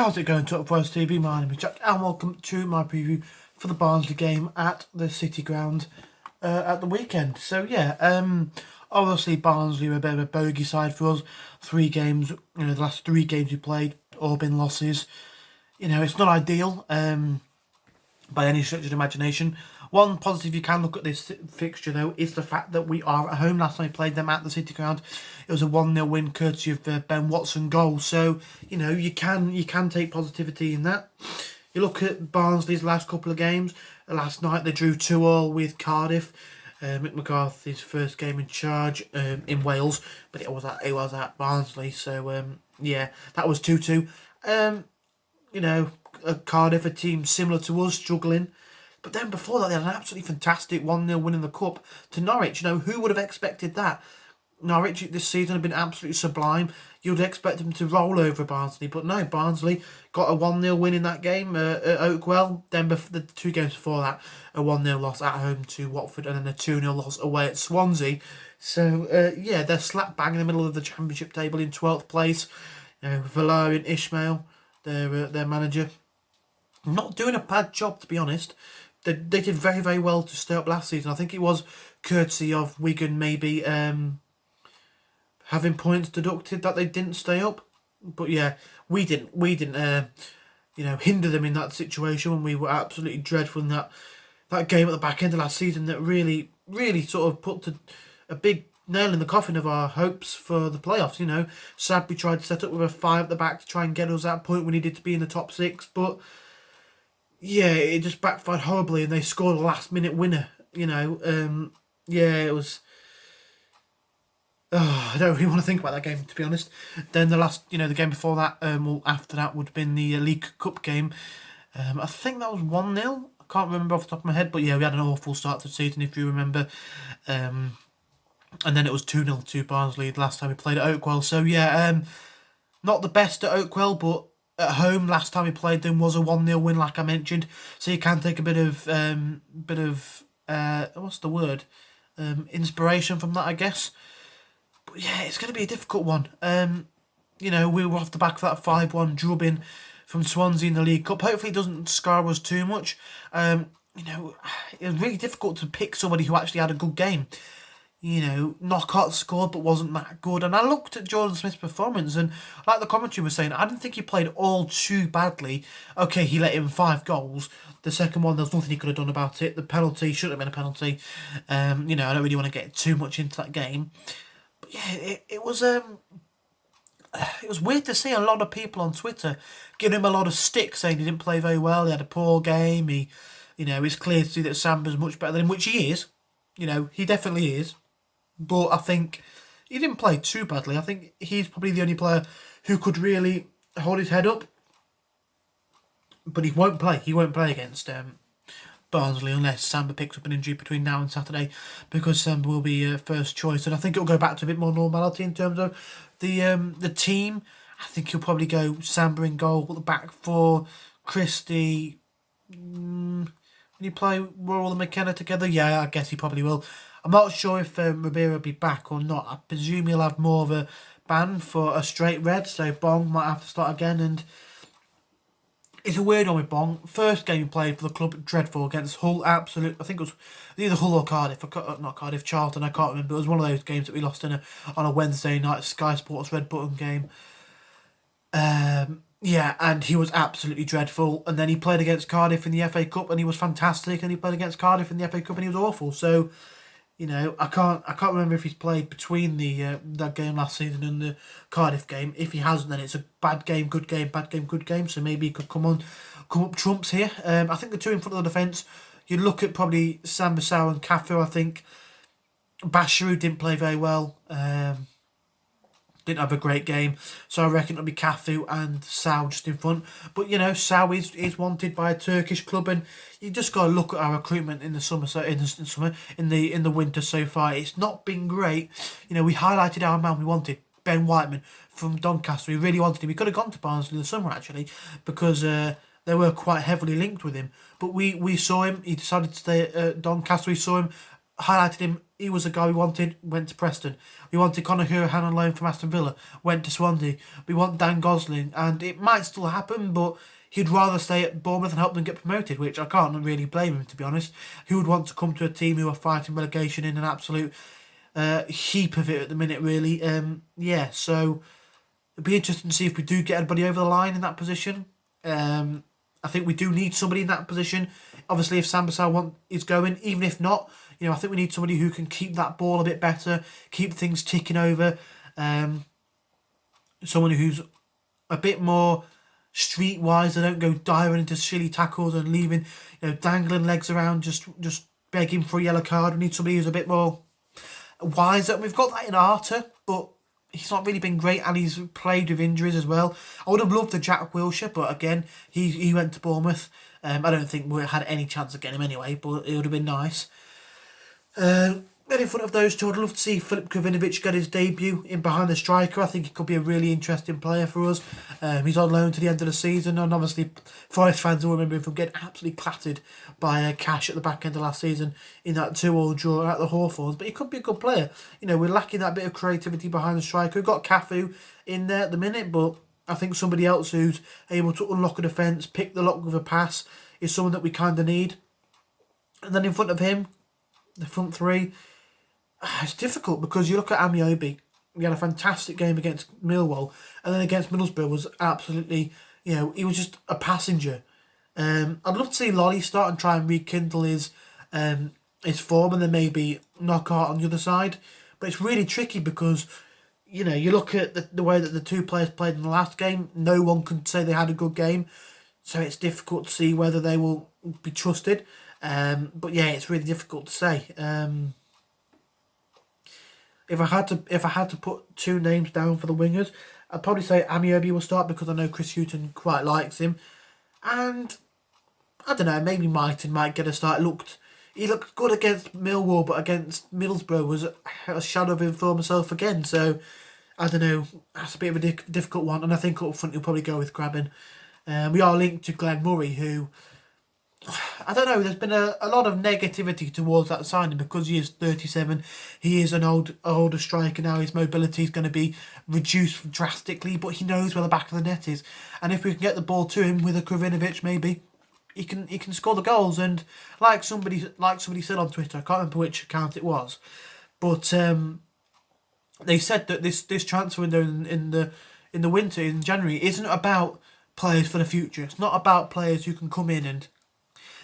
How's it going, Top Price TV? My name is Jack, and welcome to my preview for the Barnsley game at the City Ground at the weekend. So yeah, obviously Barnsley were a bit of a bogey side for us. 3 games, the last 3 games we played, all been losses. It's not ideal by any stretch of the imagination. One positive you can look at this fixture though is the fact that we are at home. Last time we played them at the City Ground, it was a 1-0 win courtesy of Ben Watson goal. So you can take positivity in that. You look at Barnsley's last couple of games. Last night they drew 2-2 with Cardiff. Mick McCarthy's first game in charge in Wales, but it was at Barnsley. So yeah, that was 2-2. Cardiff, a team similar to us, struggling. But then before that, they had an absolutely fantastic 1-0 win in the Cup to Norwich. Who would have expected that? Norwich this season have been absolutely sublime. You'd expect them to roll over Barnsley. But no, Barnsley got a 1-0 win in that game at Oakwell. Then the 2 games before that, a 1-0 loss at home to Watford and then a 2-0 loss away at Swansea. So, yeah, they're slap bang in the middle of the Championship table in 12th place. Valerian Ismail, their manager, not doing a bad job, to be honest. They did very, very well to stay up last season. I think it was courtesy of Wigan maybe having points deducted that they didn't stay up. But yeah, we didn't hinder them in that situation when we were absolutely dreadful in that game at the back end of last season that really, really sort of put a big nail in the coffin of our hopes for the playoffs. Sadly tried to set up with a 5 at the back to try and get us that point we needed to be in the top 6, but yeah, it just backfired horribly, and they scored a last-minute winner. Yeah, it was. I don't really want to think about that game, to be honest. Then the game before that, after that would have been the League Cup game. I think that was 1-0. I can't remember off the top of my head, but yeah, we had an awful start to the season, if you remember. And then it was 2-0 to Barnsley the last time we played at Oakwell. So yeah, not the best at Oakwell, but at home, last time we played them was a 1-0 win, like I mentioned. So you can take a bit of what's the word? Inspiration from that, I guess. But yeah, it's going to be a difficult one. We were off the back of that 5-1 drubbing from Swansea in the League Cup. Hopefully it doesn't scar us too much. It was really difficult to pick somebody who actually had a good game. Knockout scored but wasn't that good. And I looked at Jordan Smith's performance, and like the commentary was saying, I didn't think he played all too badly. Okay, he let in 5 goals. The second one, there's nothing he could have done about it. The penalty shouldn't have been a penalty. I don't really want to get too much into that game. But yeah, it was weird to see a lot of people on Twitter giving him a lot of stick, saying he didn't play very well, he had a poor game, it's clear to see that Samba's much better than him, which he is. He definitely is. But I think he didn't play too badly. I think he's probably the only player who could really hold his head up. But he won't play. He won't play against Barnsley unless Samba picks up an injury between now and Saturday, because Samba will be first choice. And I think it'll go back to a bit more normality in terms of the team. I think he'll probably go Samba in goal, the back 4, Christie. When you play Worrell and McKenna together, yeah, I guess he probably will. I'm not sure if Ribeiro will be back or not. I presume he'll have more of a ban for a straight red, so Bong might have to start again. And it's a weird one with Bong. First game he played for the club, dreadful, against Hull. Absolute, I think it was either Hull or Cardiff. Not Cardiff, Charlton, I can't remember. It was one of those games that we lost on a Wednesday night Sky Sports Red Button game. Yeah, and he was absolutely dreadful. And then he played against Cardiff in the FA Cup and he was fantastic. And he played against Cardiff in the FA Cup and he was awful. So, I can't remember if he's played between that game last season and the Cardiff game. If he hasn't, then it's a bad game, good game, bad game, good game. So maybe he could come up trumps here. I think the 2 in front of the defence, you look at probably Sambasau and Cafu. I think Basharu didn't play very well. Didn't have a great game, so I reckon it'll be Cafu and Sau just in front. But Sau is wanted by a Turkish club, and you just got to look at our recruitment in the summer. So in the winter so far, it's not been great. We highlighted our man we wanted, Ben Whiteman from Doncaster. We really wanted him. He could have gone to Barnsley in the summer actually, because they were quite heavily linked with him. But we saw him. He decided to stay at Doncaster. We saw him highlighted him. He was a guy we wanted, went to Preston. We wanted Conor Hourihane on loan from Aston Villa, went to Swansea. We want Dan Gosling, and it might still happen, but he'd rather stay at Bournemouth and help them get promoted, which I can't really blame him, to be honest. Who would want to come to a team who are fighting relegation in an absolute heap of it at the minute, really? So it'd be interesting to see if we do get anybody over the line in that position. I think we do need somebody in that position. Obviously, if Sambasar is going, even if not, I think we need somebody who can keep that ball a bit better, keep things ticking over. Someone who's a bit more streetwise. They don't go diving into silly tackles and leaving, dangling legs around, just begging for a yellow card. We need somebody who's a bit more wiser. We've got that in Arter, but he's not really been great, and he's played with injuries as well. I would have loved the Jack Wilshere, but again, he went to Bournemouth. I don't think we had any chance of getting him anyway, but it would have been nice. Then in front of those two, I'd love to see Filip Krovinovic get his debut in behind the striker. I think he could be a really interesting player for us. He's on loan to the end of the season, and obviously Forest fans will remember him from getting absolutely clattered by Cash at the back end of last season in that 2-2 draw at the Hawthorns. But he could be a good player. We're lacking that bit of creativity behind the striker. We've got Cafu in there at the minute, but I think somebody else who's able to unlock a defence, pick the lock with a pass, is someone that we kind of need. And then in front of him, the front three, it's difficult because you look at Amiobi. He had a fantastic game against Millwall, and then against Middlesbrough was absolutely, he was just a passenger. I'd love to see Lolly start and try and rekindle his form, and then maybe knock out on the other side. But it's really tricky because, you look at the way that the two players played in the last game. No one could say they had a good game, so it's difficult to see whether they will be trusted. But yeah, it's really difficult to say. If I had to put two names down for the wingers, I'd probably say Amiobi will start because I know Chris Hughton quite likes him, and I don't know, maybe Mighton might get a start. He looked good against Millwall, but against Middlesbrough was a shadow of his former self again. So I don't know, that's a bit of a difficult one, and I think up front he'll probably go with Graben. We are linked to Glenn Murray, who, I don't know, there's been a lot of negativity towards that signing because he is 37. He is an older striker now. His mobility is going to be reduced drastically, but he knows where the back of the net is. And if we can get the ball to him with a Krovinovic, maybe he can score the goals. And like somebody said on Twitter, I can't remember which account it was, but they said that this transfer window in the winter, in January, isn't about players for the future. It's not about players who can come in and,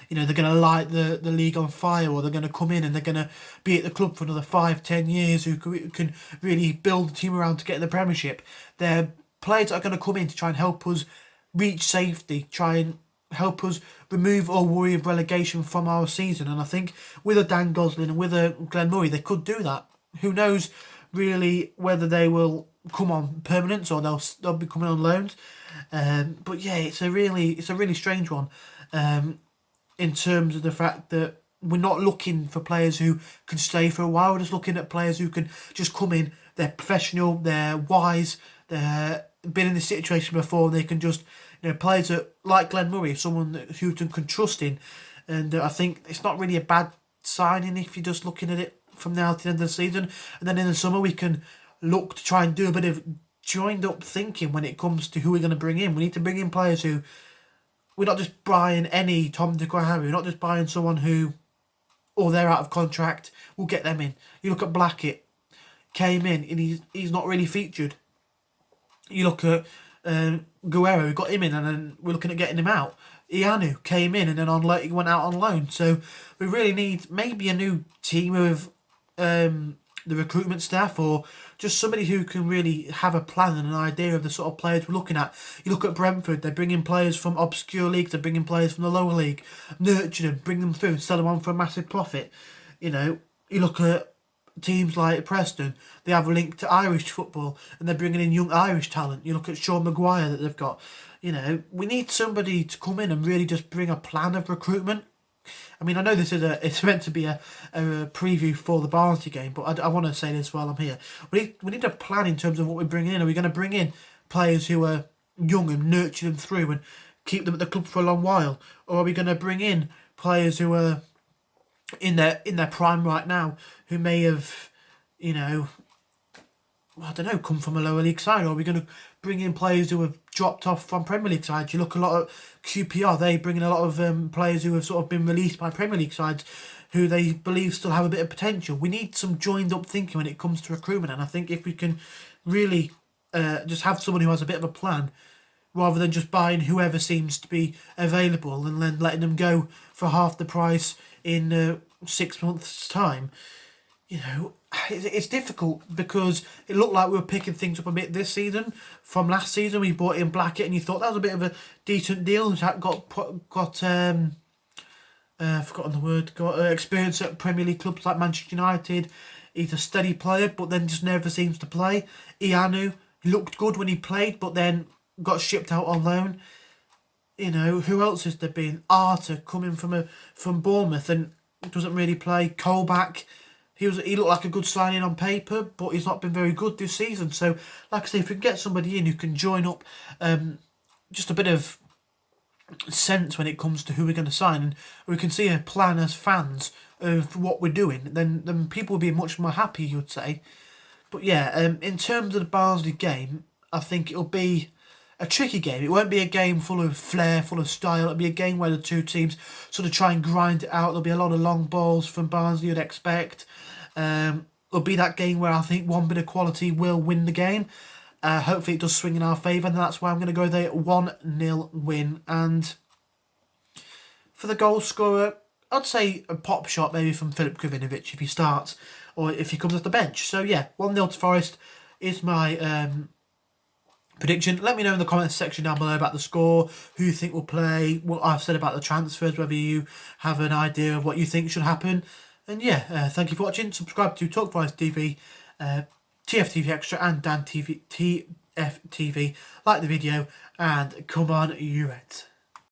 they're going to light the league on fire, or they're going to come in and they're going to be at the club for another 5-10 years, who can really build the team around to get in the Premiership. They're players that are going to come in to try and help us reach safety, try and help us remove all worry of relegation from our season. And I think with a Dan Gosling and with a Glenn Murray, they could do that. Who knows really whether they will come on permanent or they'll be coming on loans. But yeah, it's a really strange one. In terms of the fact that we're not looking for players who can stay for a while. We're just looking at players who can just come in. They're professional, they're wise, they've been in this situation before. They can just, players that, like Glenn Murray, someone that Houghton can trust in. And I think it's not really a bad signing if you're just looking at it from now to the end of the season. And then in the summer we can look to try and do a bit of joined up thinking when it comes to who we're going to bring in. We need to bring in players who, we're not just buying any Tom, Dick or Harry. We're not just buying someone who, they're out of contract, we'll get them in. You look at Blackett, came in and he's not really featured. You look at Guerrero, we got him in and then we're looking at getting him out. Ianu came in and then he went out on loan. So we really need maybe a new team of the recruitment staff, or just somebody who can really have a plan and an idea of the sort of players we're looking at. You look at Brentford, they're bringing players from obscure leagues, they're bringing players from the lower league, nurture them, bring them through, sell them on for a massive profit. You look at teams like Preston, they have a link to Irish football and they're bringing in young Irish talent. You look at Sean Maguire that they've got. We need somebody to come in and really just bring a plan of recruitment. I mean, I know it's meant to be a preview for the Barnsley game, but I want to say this while I'm here. We need a plan in terms of what we're bringing in. Are we going to bring in players who are young and nurture them through and keep them at the club for a long while? Or are we going to bring in players who are in their prime right now, who may have, you know, I don't know, come from a lower league side, or are we going to bring in players who have dropped off from Premier League sides? You look a lot at QPR, they bring in a lot of players who have sort of been released by Premier League sides, who they believe still have a bit of potential. We need some joined up thinking when it comes to recruitment, and I think if we can really just have someone who has a bit of a plan, rather than just buying whoever seems to be available and then letting them go for half the price in 6 months' time. You know, it's difficult because it looked like we were picking things up a bit this season. From last season, we bought in Blackett, and you thought that was a bit of a decent deal. Forgotten the word. Got experience at Premier League clubs like Manchester United. He's a steady player, but then just never seems to play. Ianu looked good when he played, but then got shipped out on loan. You know, who else has there been? Arter coming from Bournemouth and doesn't really play. Colback. He looked like a good signing on paper, but he's not been very good this season. So, like I say, if we can get somebody in who can join up just a bit of sense when it comes to who we're going to sign, and we can see a plan as fans of what we're doing, then people will be much more happy, you would say. But yeah, in terms of the Barnsley game, I think it'll be a tricky game. It won't be a game full of flair, full of style. It'll be a game where the two teams sort of try and grind it out. There'll be a lot of long balls from Barnsley, you'd expect. It'll be that game where I think one bit of quality will win the game. Hopefully it does swing in our favour, and that's why I'm going to go there 1-0 win. And for the goal scorer, I'd say a pop shot maybe from Filip Krovinovic if he starts, or if he comes off the bench. So yeah, 1-0 to Forest is my prediction. Let me know in the comments section down below about the score, who you think will play, what I've said about the transfers, whether you have an idea of what you think should happen. And yeah, thank you for watching. Subscribe to Talk Forest TV, TFTV Extra and Dan TV, TFTV. Like the video, and come on, you Reds.